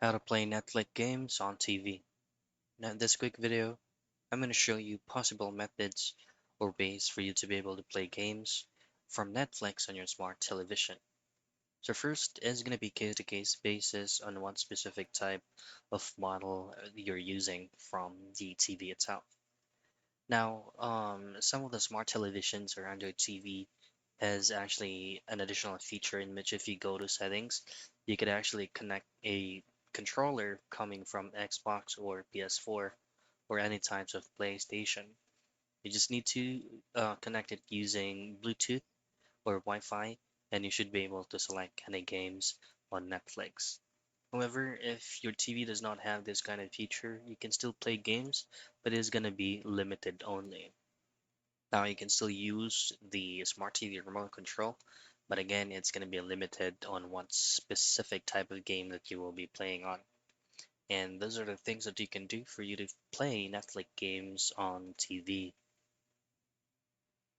How to play Netflix games on TV. Now, in this quick video, I'm going to show you possible methods or ways for you to be able to play games from Netflix on your smart television. So first is going to be case-to-case basis on what specific type of model you're using from the TV itself. Now, some of the smart televisions or Android TV has actually an additional feature in which if you go to settings, you could actually connect a controller coming from Xbox or PS4 or any types of PlayStation. You just need to connect it using Bluetooth or Wi-Fi, and you should be able to select any games on Netflix. However, if your TV does not have this kind of feature, you can still play games, but it's going to be limited only. Now you can still use the smart TV remote control, but again, it's going to be limited on what specific type of game that you will be playing on. And those are the things that you can do for you to play Netflix games on TV.